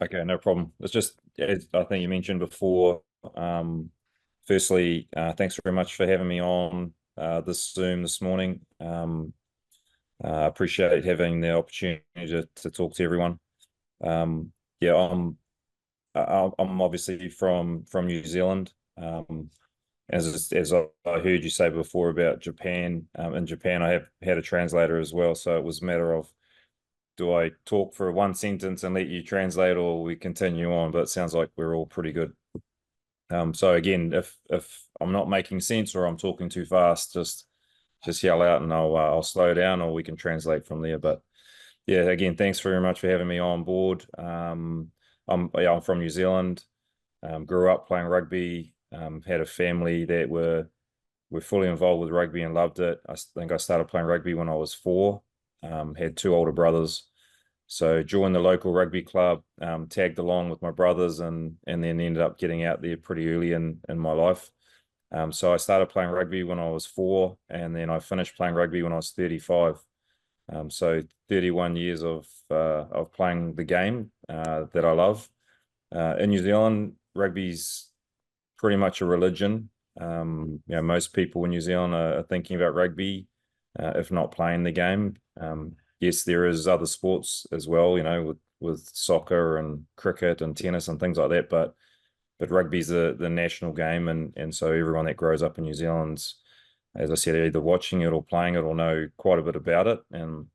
Okay, no problem. It's just, as I think you mentioned before, firstly, thanks very much for having me on this Zoom this morning. I appreciate having the opportunity to talk to everyone. Yeah, I'm obviously from New Zealand. As I heard you say before about Japan, in Japan I have had a translator as well, so it was a matter of, do I talk for one sentence and let you translate, or we continue on? But it sounds like we're all pretty good. So again, if I'm not making sense or I'm talking too fast, just yell out and I'll slow down, or we can translate from there. But yeah, again, thanks very much for having me on board. I'm from New Zealand. Grew up playing rugby. Had a family that were fully involved with rugby and loved it. I think I started playing rugby when I was 4. Had 2 older brothers, so joined the local rugby club, tagged along with my brothers, and then ended up getting out there pretty early in my life. So I started playing rugby when I was 4, and then I finished playing rugby when I was 35. So 31 years of playing the game that I love. In New Zealand, rugby's pretty much a religion. Most people in New Zealand are thinking about rugby, if not playing the game. Yes, there is other sports as well, with soccer and cricket and tennis and things like that, but rugby's the national game, and so everyone that grows up in New Zealand's, as I said, either watching it or playing it or know quite a bit about it, and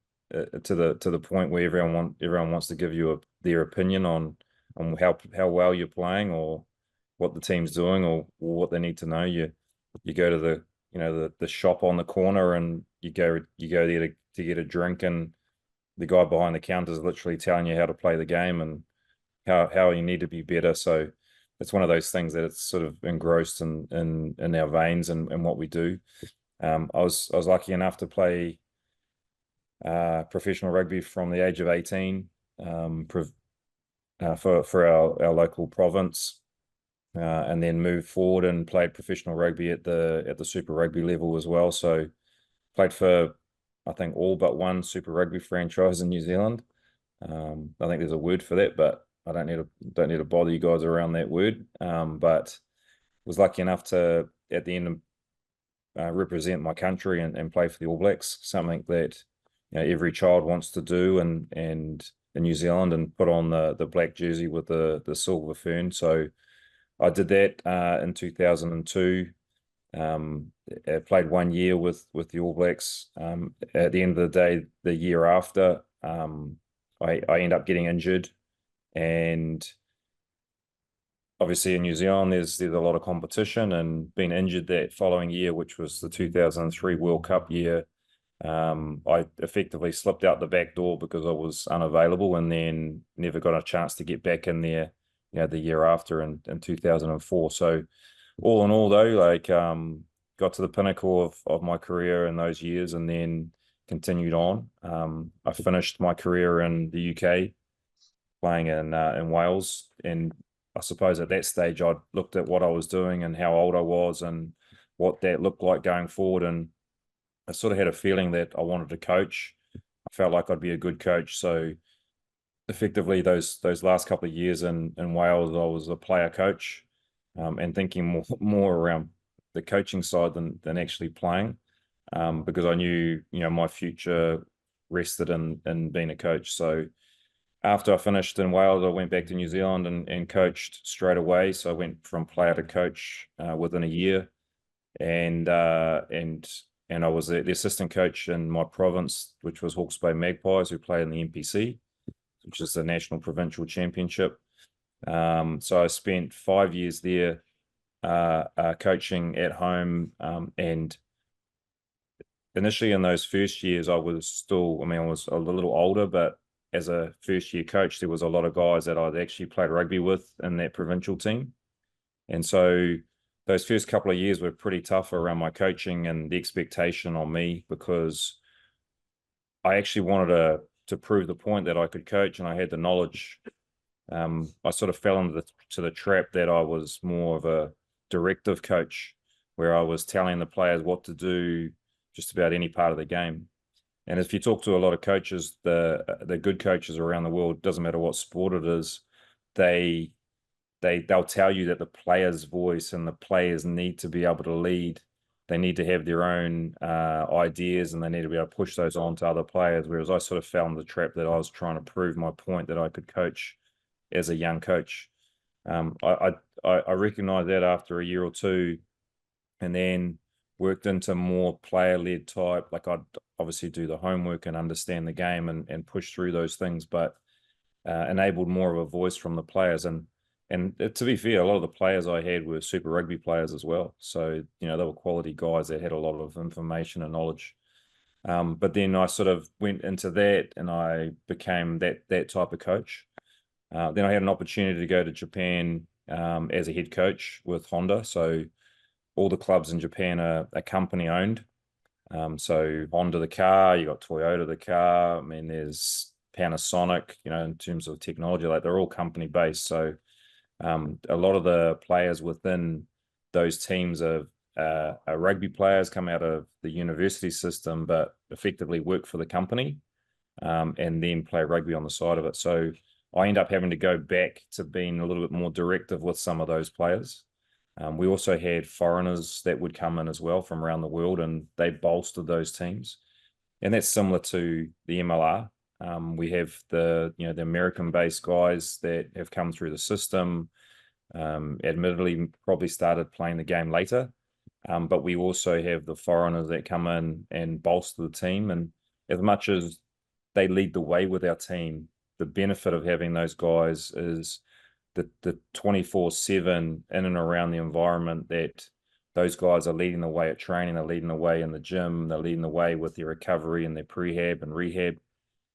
to the point where everyone wants to give you their opinion on how well you're playing, or what the team's doing, or what they need to know. You go to the shop on the corner, and you go there to get a drink, and the guy behind the counter is literally telling you how to play the game and how you need to be better. So it's one of those things that it's sort of engrossed in our veins and what we do. I was lucky enough to play professional rugby from the age of 18, for our local province, and then moved forward and played professional rugby at the Super Rugby level as well. So played for, I think, all but one Super Rugby franchise in New Zealand. I think there's a word for that, but I don't need to bother you guys around that word. But was lucky enough to, at the end, represent my country and play for the All Blacks, something that every child wants to do, and in New Zealand, and put on the black jersey with the silver fern. So I did that in 2002. I played 1 year with the All Blacks. At the end of the day, the year after, I end up getting injured, and obviously in New Zealand there's a lot of competition, and being injured that following year, which was the 2003 World Cup year, I effectively slipped out the back door because I was unavailable, and then never got a chance to get back in there, the year after in 2004. So all in all, though, got to the pinnacle of my career in those years, and then continued on. I finished my career in the UK, playing in Wales, and I suppose at that stage I'd looked at what I was doing and how old I was and what that looked like going forward, and I sort of had a feeling that I wanted to coach. I felt like I'd be a good coach. So effectively, those last couple of years in Wales, I was a player coach, and thinking more around the coaching side than actually playing, because I knew my future rested in being a coach. So after I finished in Wales, I went back to New Zealand and coached straight away. So I went from player to coach within a year, and I was the assistant coach in my province, which was Hawke's Bay Magpies, who play in the NPC, which is the National Provincial Championship. So I spent 5 years there, coaching at home, and initially in those first years, I was a little older, but as a first year coach, there was a lot of guys that I'd actually played rugby with in that provincial team. And so those first couple of years were pretty tough around my coaching and the expectation on me, because I actually wanted to prove the point that I could coach and I had the knowledge. I sort of fell into the trap that I was more of a directive coach, where I was telling the players what to do just about any part of the game. And if you talk to a lot of coaches, the good coaches around the world, doesn't matter what sport it is, they they'll tell you that the player's voice and the players need to be able to lead. They need to have their own ideas, and they need to be able to push those on to other players. Whereas I sort of fell in the trap that I was trying to prove my point that I could coach as a young coach. I recognized that after a year or two, and then worked into more player-led type. Like I'd obviously do the homework and understand the game and push through those things, but enabled more of a voice from the players. And to be fair, a lot of the players I had were Super Rugby players as well. So, they were quality guys that had a lot of information and knowledge. But then I sort of went into that and I became that type of coach. Then I had an opportunity to go to Japan as a head coach with Honda. So all the clubs in Japan are company owned. So Honda the car, you got Toyota the car. I mean, there's Panasonic, in terms of technology, like they're all company based. So a lot of the players within those teams are rugby players, come out of the university system, but effectively work for the company and then play rugby on the side of it. So I end up having to go back to being a little bit more directive with some of those players. We also had foreigners that would come in as well from around the world, and they bolstered those teams. And that's similar to the MLR. We have the American-based guys that have come through the system. Admittedly, probably started playing the game later, but we also have the foreigners that come in and bolster the team. And as much as they lead the way with our team, the benefit of having those guys is the 24/7 in and around the environment that those guys are leading the way at training, they're leading the way in the gym, they're leading the way with their recovery and their prehab and rehab.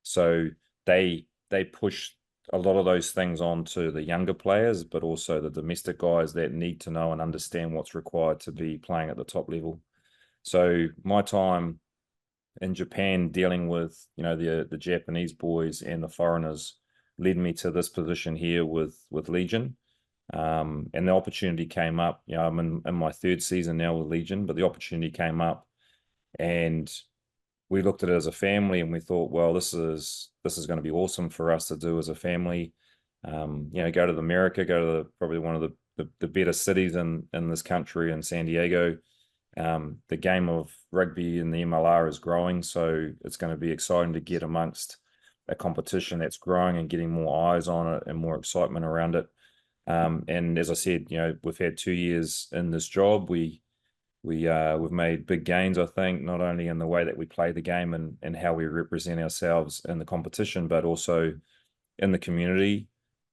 So they push a lot of those things on to the younger players, but also the domestic guys that need to know and understand what's required to be playing at the top level. So my time in Japan dealing with the Japanese boys and the foreigners led me to this position here with Legion. And the opportunity came up. I'm in my third season now with Legion, but the opportunity came up, and we looked at it as a family, and we thought, well, this is going to be awesome for us to do as a family. Go to America, go to probably one of the better cities in this country, in San Diego. The game of rugby in the MLR is growing, so it's going to be exciting to get amongst a competition that's growing and getting more eyes on it and more excitement around it. And as I said, we've had 2 years in this job. We've made big gains, I think, not only in the way that we play the game and how we represent ourselves in the competition, but also in the community,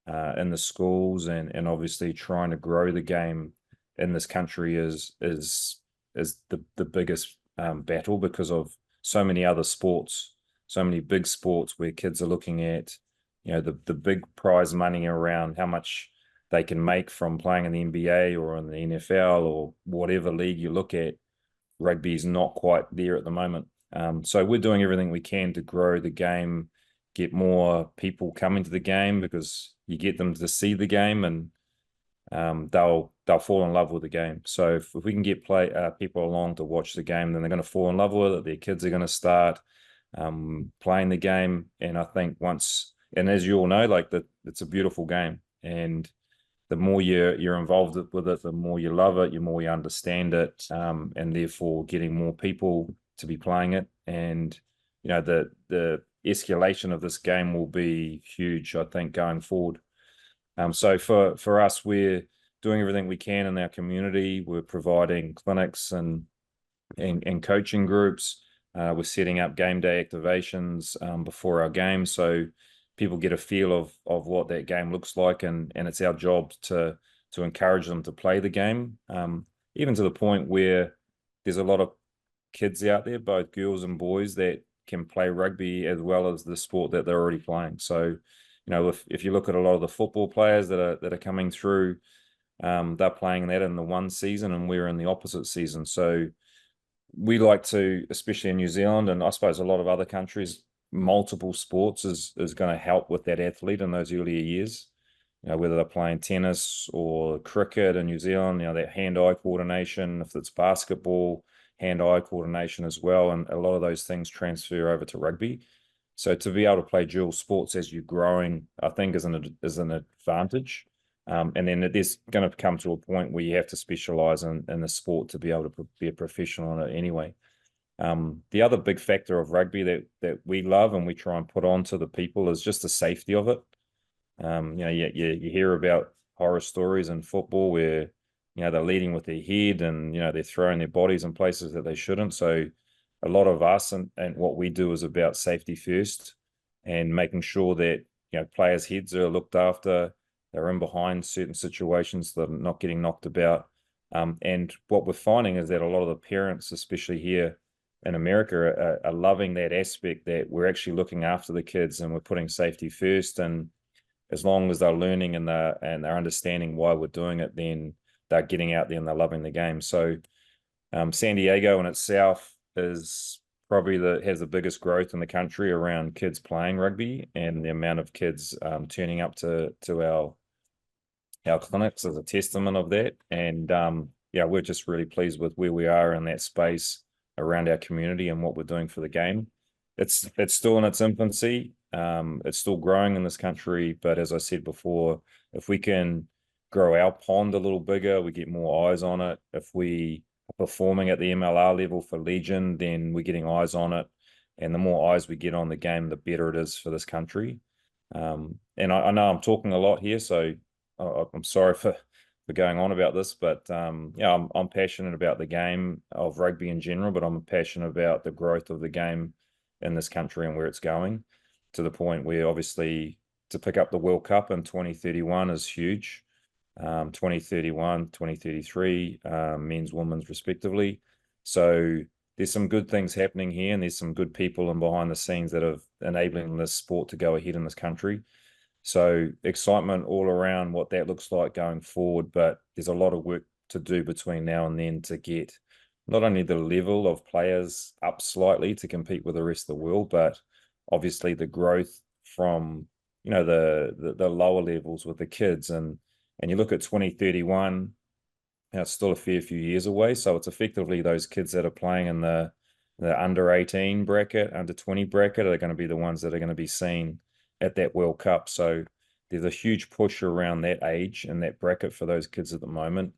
in the schools, and obviously trying to grow the game in this country is the biggest battle, because of so many other sports, so many big sports where kids are looking at, the big prize money around how much they can make from playing in the NBA or in the NFL or whatever league you look at. Rugby is not quite there at the moment. So we're doing everything we can to grow the game, get more people coming to the game, because you get them to see the game and they'll fall in love with the game. So if we can get people along to watch the game, then they're going to fall in love with it. Their kids are going to start playing the game. And I think and as you all know, it's a beautiful game, and the more you're involved with it, the more you love it, the more you understand it, and therefore getting more people to be playing it. And the escalation of this game will be huge, I think, going forward. So for us, we're doing everything we can in our community. We're providing clinics and coaching groups. We're setting up game day activations before our game, so people get a feel of what that game looks like, and it's our job to encourage them to play the game, even to the point where there's a lot of kids out there, both girls and boys, that can play rugby as well as the sport that they're already playing. So if you look at a lot of the football players that are coming through, they're playing that in the one season, and we're in the opposite season. So we like to, especially in New Zealand, and I suppose a lot of other countries, multiple sports is going to help with that athlete in those earlier years. Whether they're playing tennis or cricket in New Zealand, that hand-eye coordination. If it's basketball, hand-eye coordination as well, and a lot of those things transfer over to rugby. So to be able to play dual sports as you're growing, I think is an advantage. And then there's going to come to a point where you have to specialize in the sport to be able to be a professional in it anyway. The other big factor of rugby that we love and we try and put on to the people is just the safety of it. You hear about horror stories in football where, they're leading with their head and, they're throwing their bodies in places that they shouldn't. So a lot of us and what we do is about safety first and making sure that, players' heads are looked after, they're in behind certain situations, they're not getting knocked about. And what we're finding is that a lot of the parents, especially here in America, are loving that aspect that we're actually looking after the kids and we're putting safety first. And as long as they're learning and they're understanding why we're doing it, then they're getting out there and they're loving the game. So San Diego in itself is probably has the biggest growth in the country around kids playing rugby, and the amount of kids turning up to our clinics is a testament of that. And we're just really pleased with where we are in that space around our community and what we're doing for the game. It's still in its infancy. It's still growing in this country, but as I said before, if we can grow our pond a little bigger, we get more eyes on it. If we are performing at the MLR level for Legion, then we're getting eyes on it. And the more eyes we get on the game, the better it is for this country. And I know I'm talking a lot here, so I'm sorry for going on about this, but I'm passionate about the game of rugby in general, but I'm passionate about the growth of the game in this country and where it's going, to the point where obviously to pick up the World Cup in 2031 is huge. 2031, 2033, men's, women's respectively. So there's some good things happening here, and there's some good people and behind the scenes that are enabling this sport to go ahead in this country. So excitement all around what that looks like going forward, but there's a lot of work to do between now and then to get not only the level of players up slightly to compete with the rest of the world, but obviously the growth from the lower levels with the kids. And you look at 2031, it's still a fair few years away. So it's effectively those kids that are playing in the under 18 bracket, under 20 bracket are going to be the ones that are going to be seen at that World Cup. So there's a huge push around that age and that bracket for those kids at the moment.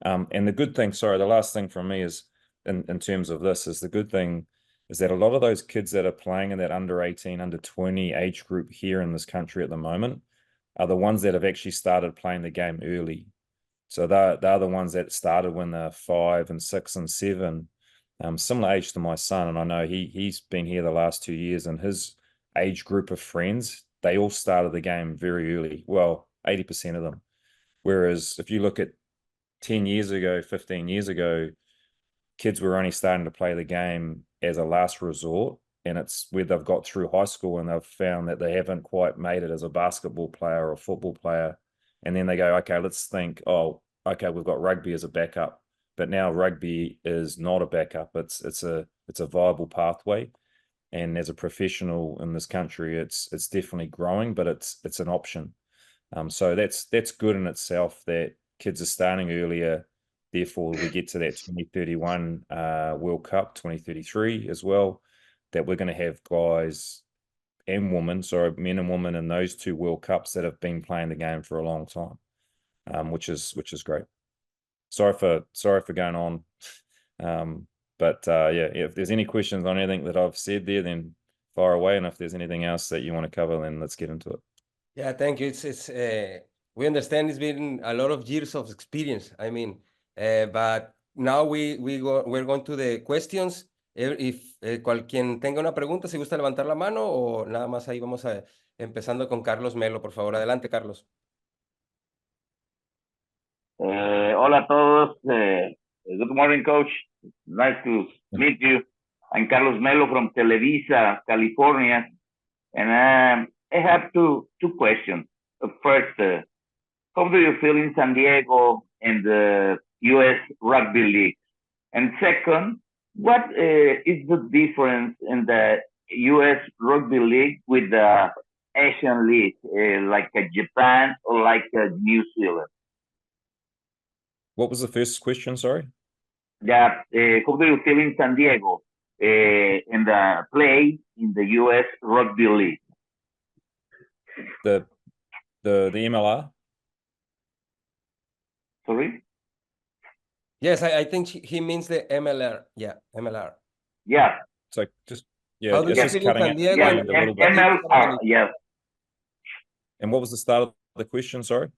And the good thing, the last thing from me is in terms of this is the good thing is that a lot of those kids that are playing in that under 18, under 20 age group here in this country at the moment are the ones that have actually started playing the game early. So they're the ones that started when they're 5 and 6 and 7, similar age to my son. And I know he's been here the last 2 years, and his age group of friends, they all started the game very early. Well, 80% of them. Whereas if you look at 10 years ago, 15 years ago, kids were only starting to play the game as a last resort. And it's where they've got through high school and they've found that they haven't quite made it as a basketball player or a football player. And then they go, okay, let's think, oh, okay, we've got rugby as a backup. But now rugby is not a backup. It's a viable pathway. And as a professional in this country, it's definitely growing, but it's an option. So that's good in itself that kids are starting earlier. Therefore, we get to that 2031 World Cup, 2033 as well, that we're going to have guys and women, men and women in those two World Cups that have been playing the game for a long time, which is great. Sorry for going on. But if there's any questions on anything that I've said there, then fire away. And if there's anything else that you want to cover, then let's get into it. Yeah, thank you. It's we understand it's been a lot of years of experience. I mean, but now we're going to the questions. If quien tenga una pregunta, si gusta levantar la mano o nada más ahí vamos empezando con Carlos Melo, por favor. Adelante, Carlos. Hola a todos. Good morning, coach. Nice to meet you. I'm Carlos Melo from Televisa, California. And I have two questions. First, how do you feel in San Diego and the U.S. Rugby League? And second, what is the difference in the U.S. Rugby League with the Asian League, like Japan or like New Zealand? What was the first question? Sorry. Yeah, how do you feel in San Diego in the play in the U.S. Rugby League? The MLR. Sorry? Yes, I think he means the MLR. Yeah, MLR. Yeah. So just yeah, How do it's you just feel in cutting San out Diego? Yes, And a little what bit. do you think about the MLR, league? yes. And what was the start of the question? Sorry.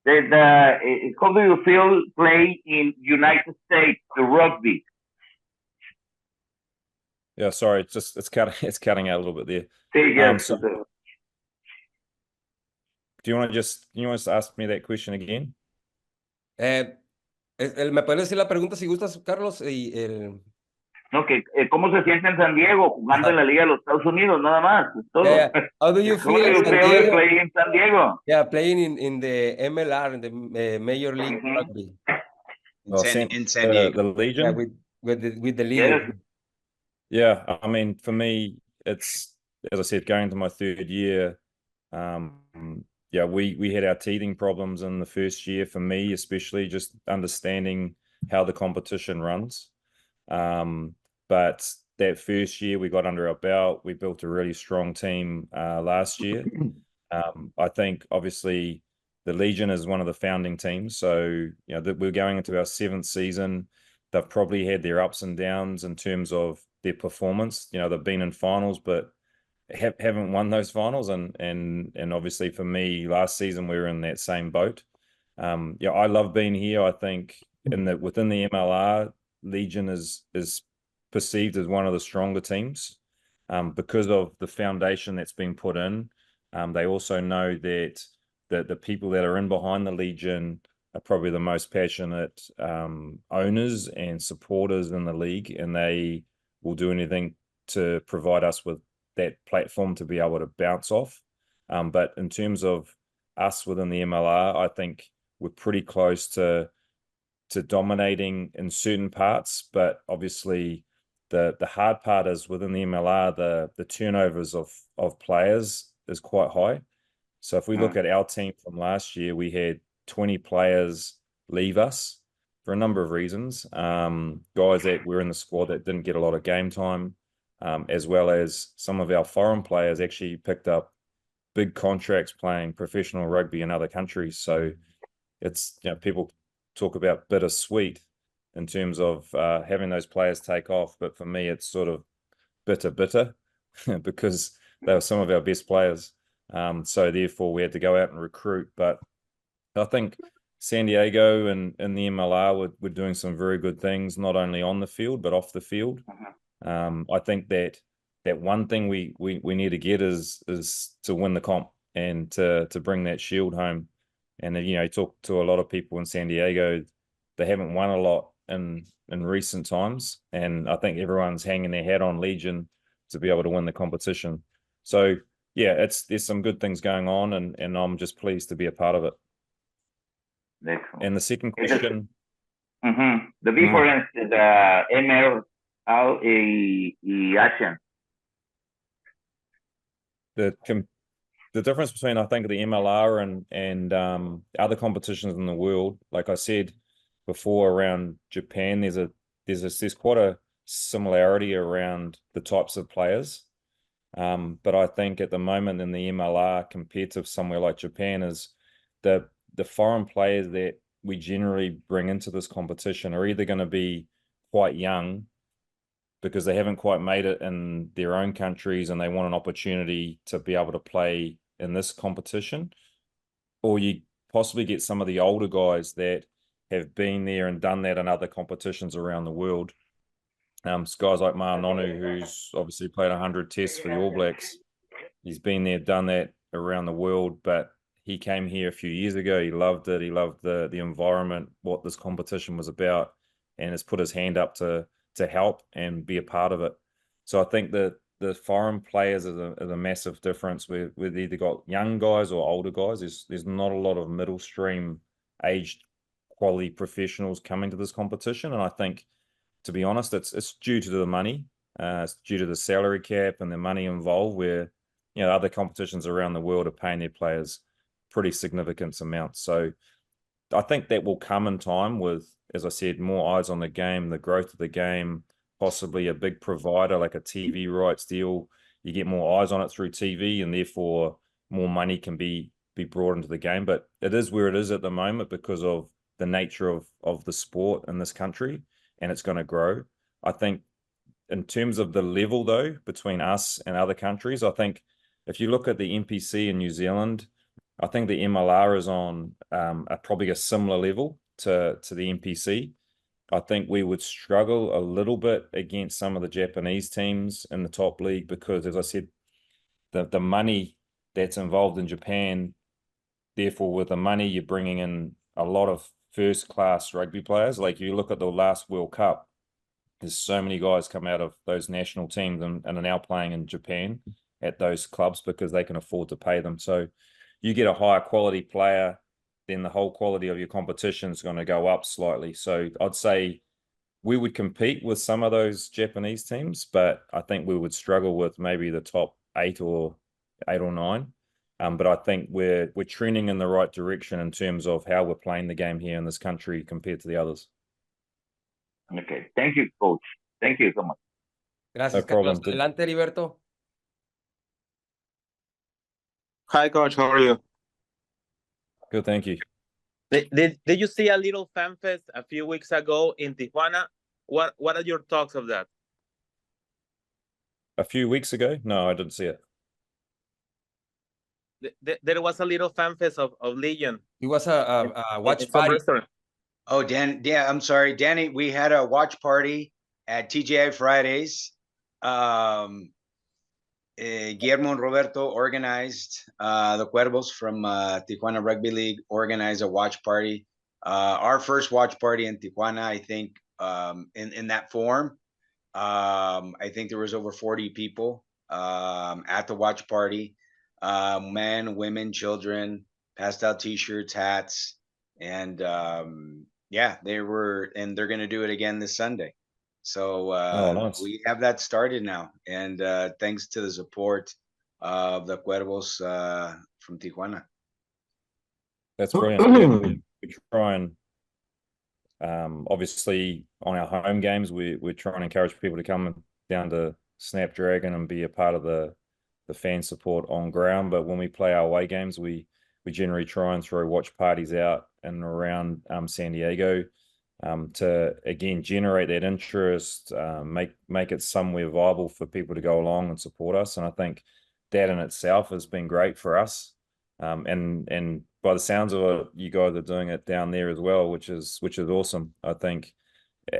How do you feel play in United States, the rugby? Yeah, sorry, it's cutting out a little bit there. Sí, yes. So do you want to ask me that question again? ¿Me puedes decir la pregunta si gustas, Carlos? No, ¿cómo se siente en San Diego jugando en la Liga de los Estados Unidos? Nada más, es todo. Yeah. How do you How feel do in you San feel Diego? play in San Diego? Yeah, playing in the MLR, in the Major League Rugby. In San Diego. The Legion. Yeah, with the Liga. Yes. Yeah, I mean, for me, it's, as I said, going to my third year. Yeah, we had our teething problems in the first year, for me especially, just understanding how the competition runs. But that first year we got under our belt, we built a really strong team last year. I think obviously the Legion is one of the founding teams, so you know that we're going into our 7th season. They've probably had their ups and downs in terms of their performance. You know, they've been in finals, but haven't won those finals, and obviously for me last season we were in that same boat. Yeah, I love being here. I think within the MLR, Legion is perceived as one of the stronger teams because of the foundation that's been put in. They also know that the people that are in behind the Legion are probably the most passionate owners and supporters in the league, and they will do anything to provide us with that platform to be able to bounce off. But in terms of us within the MLR, I think we're pretty close to dominating in certain parts, but obviously the hard part is within the MLR, the turnovers of players is quite high. So if we look at our team from last year, we had 20 players leave us for a number of reasons. Guys that were in the squad that didn't get a lot of game time, as well as some of our foreign players actually picked up big contracts playing professional rugby in other countries. So it's, you know, people talk about bittersweet in terms of having those players take off, but for me it's sort of bitter because they were some of our best players. So therefore we had to go out and recruit. But I think San Diego and the MLR were doing some very good things, not only on the field but off the field. I think that one thing we need to get is to win the comp and to bring that shield home. And you know, you talk to a lot of people in San Diego, they haven't won a lot in recent times, and I think everyone's hanging their hat on Legion to be able to win the competition. So yeah, there's some good things going on, and I'm just pleased to be a part of it. Excellent. And the second question, the difference, the ML y Asian. The difference between, I think, the MLR and other competitions in the world, like I said before around Japan, there's quite a similarity around the types of players. But I think at the moment in the MLR compared to somewhere like Japan is the foreign players that we generally bring into this competition are either going to be quite young because they haven't quite made it in their own countries and they want an opportunity to be able to play in this competition, or you possibly get some of the older guys that have been there and done that in other competitions around the world. Guys like Nonu, who's obviously played 100 tests for the All Blacks. He's been there, done that around the world, but he came here a few years ago. He loved it. He loved the environment, what this competition was about, and has put his hand up to help and be a part of it. So I think that the foreign players is a massive difference. We've either got young guys or older guys. There's not a lot of middle stream aged quality professionals coming to this competition, and I think, to be honest, it's due to the money. It's due to the salary cap and the money involved, where, you know, other competitions around the world are paying their players pretty significant amounts. So I think that will come in time with, as I said, more eyes on the game, the growth of the game, possibly a big provider like a TV rights deal. You get more eyes on it through TV, and therefore more money can be brought into the game. But it is where it is at the moment because of the nature of the sport in this country, and it's going to grow. I think in terms of the level, though, between us and other countries, I think if you look at the NPC in New Zealand, I think the MLR is on probably a similar level to the NPC. I think we would struggle a little bit against some of the Japanese teams in the top league because, as I said, the money that's involved in Japan, therefore with the money you're bringing in a lot of first-class rugby players. Like you look at the last World Cup, there's so many guys come out of those national teams and are now playing in Japan at those clubs because they can afford to pay them. So you get a higher quality player, then the whole quality of your competition is going to go up slightly. So I'd say we would compete with some of those Japanese teams, but I think we would struggle with maybe the top eight or nine. But I think we're trending in the right direction in terms of how we're playing the game here in this country compared to the others. Okay, thank you, coach. Thank you so much. Gracias, No problem. Carlos. Adelante, Heriberto. Hi, coach. How are you? Good, thank you. Did you see a little fan fest a few weeks ago in Tijuana? What are your thoughts of that? A few weeks ago? No, I didn't see it. There was a little fan fest of Legion. It was a watch in some party. restaurant. Oh, I'm sorry, Danny. We had a watch party at TGI Fridays. Guillermo and Roberto organized, the Cuervos from Tijuana Rugby League organized a watch party. Our first watch party in Tijuana, I think, in that form. I think there was over 40 people at the watch party. Men, women, children, passed out T-shirts, hats, and yeah, they're going to do it again this Sunday. So nice. we have that started now, and thanks to the support of the Cuervos from Tijuana. That's brilliant. We try and obviously on our home games, we try and encourage people to come down to Snapdragon and be a part of the fan support on ground. But when we play our away games, we generally try and throw watch parties out and around San Diego to again generate that interest, make it somewhere viable for people to go along and support us. And I think that in itself has been great for us. And by the sounds of it, you guys are doing it down there as well, which is awesome. I think,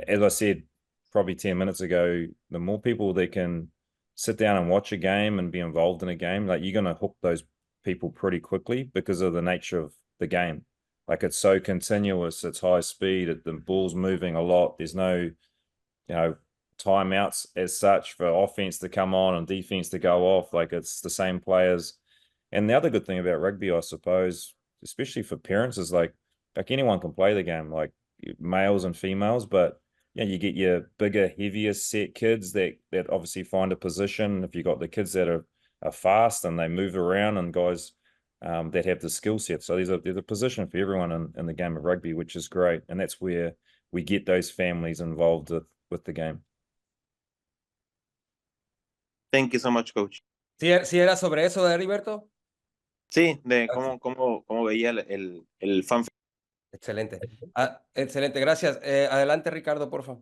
as I said probably 10 minutes ago, the more people that can sit down and watch a game and be involved in a game, like you're going to hook those people pretty quickly because of the nature of the game. Like it's so continuous, it's high speed, the ball's moving a lot. There's no, timeouts as such for offense to come on and defense to go off. Like it's the same players. And the other good thing about rugby, I suppose, especially for parents, is like anyone can play the game, like males and females, but you get your bigger, heavier set kids that obviously find a position. If you got the kids that are fast and they move around, and guys that have the skill set. So there's a position for everyone in the game of rugby, which is great. And that's where we get those families involved with the game. Thank you so much, coach. ¿Sí era sobre eso, Heriberto? Sí, de cómo veía el fan. Excelente. Excelente, gracias. Adelante, Ricardo, por favor.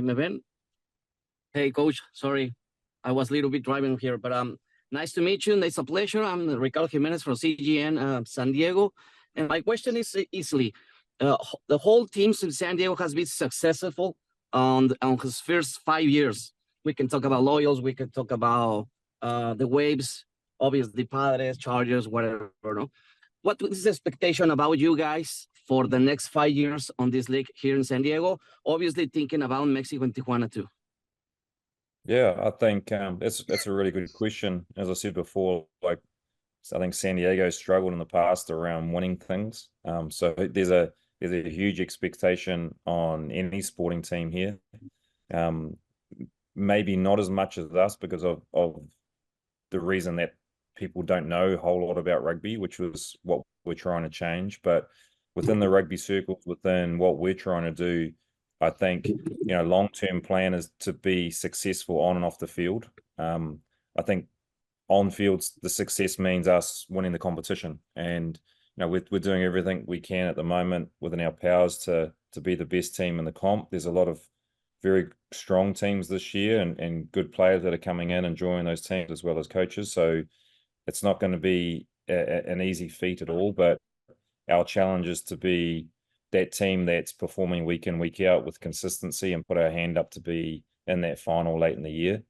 ¿Me ven? Hey, coach, sorry. I was a little bit driving here, but nice to meet you, and it's a pleasure. I'm Ricardo Jimenez from CGN San Diego, and my question is easily, the whole team in San Diego has been successful on his first 5 years. We can talk about Loyals, we can talk about the Waves, obviously Padres, Chargers, whatever. No? What is the expectation about you guys for the next 5 years on this league here in San Diego? Obviously thinking about Mexico and Tijuana too. Yeah, I think that's a really good question. As I said before, like I think San Diego struggled in the past around winning things. So there's a huge expectation on any sporting team here. Maybe not as much as us because of the reason that people don't know a whole lot about rugby, which was what we're trying to change. But within the rugby circles, within what we're trying to do, I think, long-term plan is to be successful on and off the field. I think on fields, the success means us winning the competition. And, we're doing everything we can at the moment within our powers to be the best team in the comp. There's a lot of very strong teams this year and good players that are coming in and joining those teams as well as coaches. So it's not going to be an easy feat at all, but our challenge is to be that team that's performing week in, week out with consistency and put our hand up to be in that final late in the year.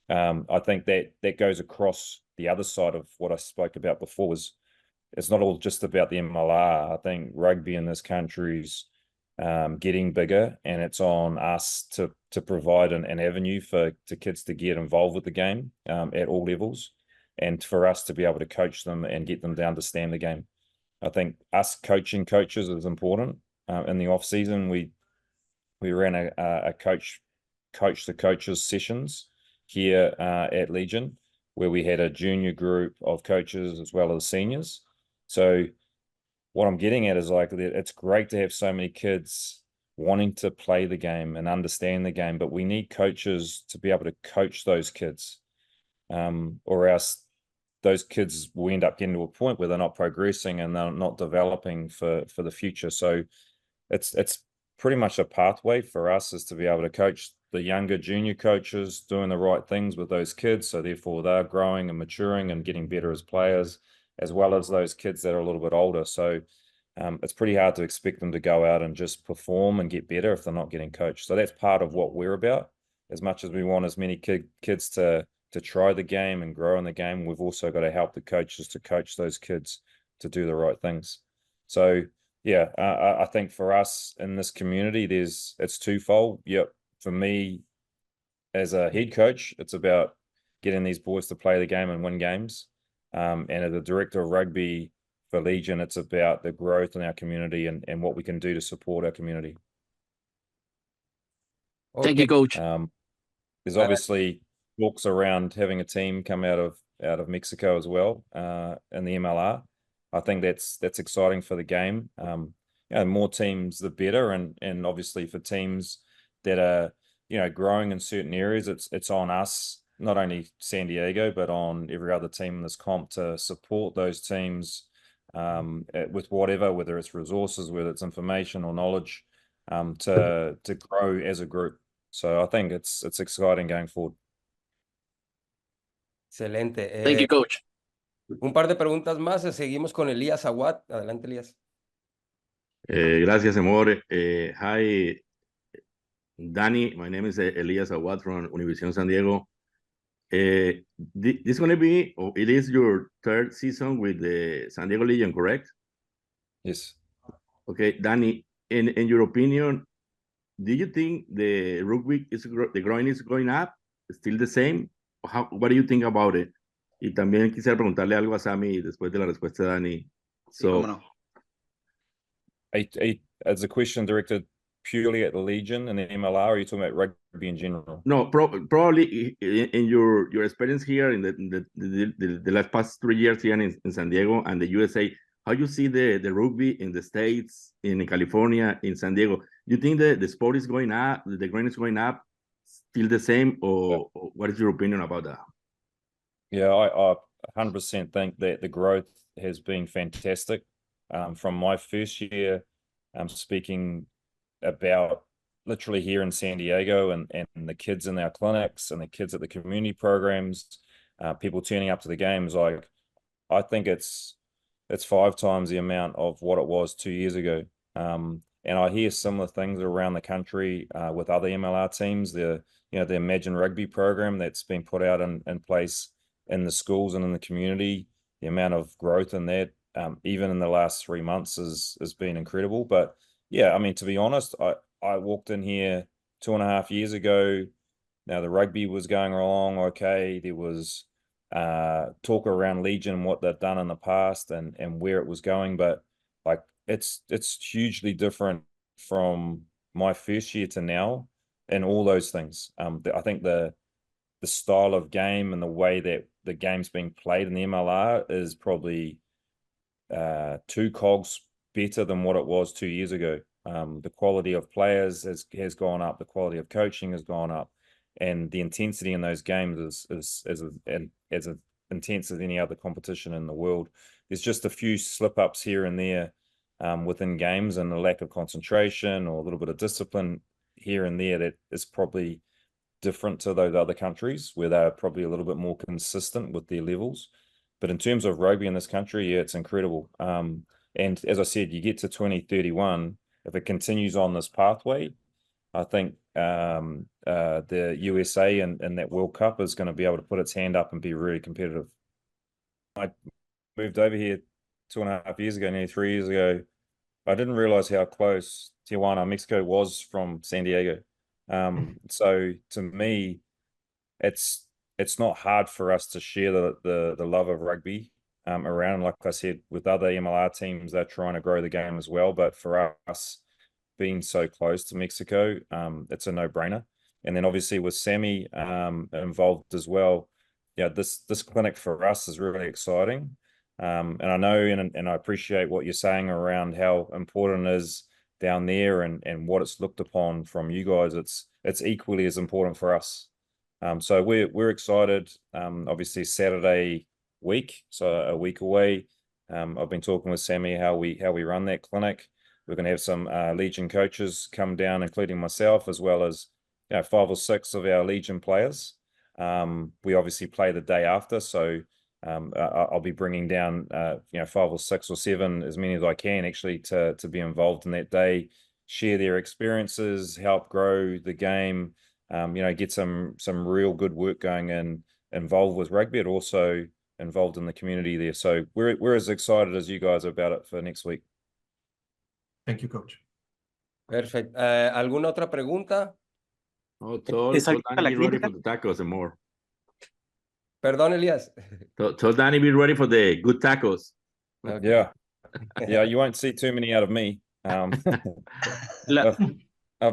I think that goes across the other side of what I spoke about before. Was it's not all just about the MLR. I think rugby in this country's getting bigger, and it's on us to provide an avenue for kids to get involved with the game at all levels, and for us to be able to coach them and get them to understand the game. I think us coaching coaches is important. In the off season, we ran a coach the coaches sessions here at Legion, where we had a junior group of coaches as well as seniors. So what I'm getting at is it's great to have so many kids wanting to play the game and understand the game, but we need coaches to be able to coach those kids, or else those kids will end up getting to a point where they're not progressing and they're not developing for the future. So it's pretty much a pathway for us is to be able to coach the younger junior coaches doing the right things with those kids. So therefore they're growing and maturing and getting better as players, as well as those kids that are a little bit older. So it's pretty hard to expect them to go out and just perform and get better if they're not getting coached. So that's part of what we're about. As much as we want as many kids to try the game and grow in the game, we've also got to help the coaches to coach those kids to do the right things. So yeah, I think for us in this community, it's twofold. Yep. For me, as a head coach, it's about getting these boys to play the game and win games. And as a director of rugby for Legion, it's about the growth in our community and what we can do to support our community. Thank you, Coach. There's obviously talks around having a team come out of Mexico as well in the MLR. I think that's exciting for the game. More teams, the better, and obviously for teams that are growing in certain areas, it's on us, not only San Diego, but on every other team in this comp to support those teams with whether it's resources, whether it's information or knowledge, to grow as a group. So I think it's exciting going forward. Excelente. Thank you, Coach. Un par de preguntas más. Seguimos con Elías Aguad. Adelante, Elías. Gracias, Amor. Hi, Danny. My name is Elias Awad from Universidad San Diego. This is going to be, it is your third season with the San Diego Legion, correct? Yes. Okay, Danny, in your opinion, do you think the rugby the growing is going up, still the same? What do you think about it? Y también quisiera preguntarle algo a Sammy después de la respuesta de Dani. So, as a question directed purely at the Legion and the MLR, or are you talking about rugby in general? No, probably in your experience here in the last past 3 years here in San Diego and the USA, how you see the rugby in the States, in California, in San Diego? Do you think the sport is going up, the grade is going up, still the same, or what is your opinion about that? Yeah, I 100% think that the growth has been fantastic. From my first year, I'm speaking about literally here in San Diego and the kids in our clinics and the kids at the community programs, people turning up to the games. I think it's 5 times the amount of what it was 2 years ago. And I hear similar things around the country with other MLR teams. The Imagine Rugby program that's been put out in place in the schools and in the community, the amount of growth in that, even in the last 3 months has been incredible. But yeah, I mean, to be honest, I walked in here 2.5 years ago. Now the rugby was going along okay. There was talk around Legion and what they've done in the past and where it was going, but it's hugely different from my first year to now in all those things. I think the style of game and the way that the games being played in the MLR is probably 2 cogs better than what it was 2 years ago. The quality of players has gone up, the quality of coaching has gone up, and the intensity in those games is as intense as any other competition in the world. There's just a few slip-ups here and there within games, and a lack of concentration or a little bit of discipline here and there that is probably different to those other countries where they're probably a little bit more consistent with their levels. But in terms of rugby in this country, yeah, it's incredible. And as I said, you get to 2031, if it continues on this pathway, I think the USA in that World Cup is going to be able to put its hand up and be really competitive. I moved over here 2.5 years ago, nearly 3 years ago. I didn't realize how close Tijuana, Mexico was from San Diego. So to me, it's not hard for us to share the love of rugby around. Like I said, with other MLR teams, they're trying to grow the game as well. But for us, being so close to Mexico, it's a no-brainer. And then obviously with Sammy involved as well, yeah, this clinic for us is really exciting. And I know and I appreciate what you're saying around how important it is down there and what it's looked upon from you guys. It's equally as important for us. So we're excited. Obviously Saturday week, so a week away. I've been talking with Sammy how we run that clinic. We're going to have some Legion coaches come down, including myself, as well as 5 or 6 of our Legion players. We obviously play the day after, so I'll be bringing down 5 or 6 or 7, as many as I can actually, to be involved in that day, share their experiences, help grow the game, get some real good work going and involved with rugby, but also involved in the community there. So we're as excited as you guys are about it for next week. Thank you, Coach. Perfect. ¿Alguna otra pregunta? Oh, tell Danny be ready for the tacos and more. Perdón, Elías. Tell Danny be ready for the good tacos. Okay. Yeah, you won't see too many out of me. I've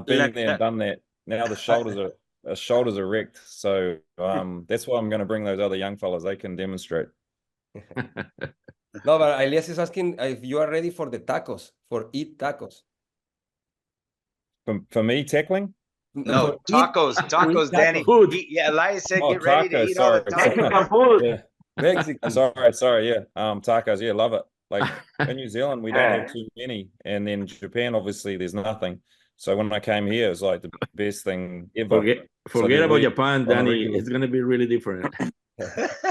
been there and done that. Now the shoulders are wrecked. So that's why I'm going to bring those other young fellas. They can demonstrate. No, but Elias is asking if you are ready for the tacos, for eat tacos. For me, tackling? No, tacos, Danny. Elias said get ready to eat all the tacos. Yeah. Mexican. Sorry, yeah. Tacos, yeah, love it. Like in New Zealand, we don't have too many. And then Japan, obviously, there's nothing. So when I came here, it was like the best thing ever. Forget about Japan, Danny. It's going to be really different.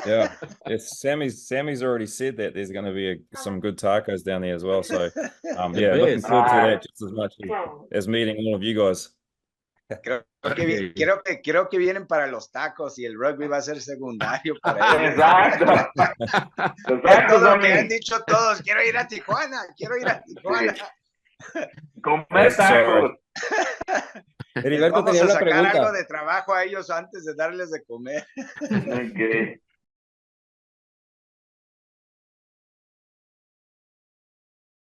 Yeah. Sammy's already said that there's going to be some good tacos down there as well. So, yeah, looking forward to that just as much as meeting all of you guys. Creo que vienen para los tacos y el rugby va a ser secundario para ellos. Exacto. Es lo que han dicho todos. Quiero ir a Tijuana. Comer tacos. Heriberto Vamos tenía a una sacar pregunta. algo de trabajo a ellos antes de darles de comer. Okay.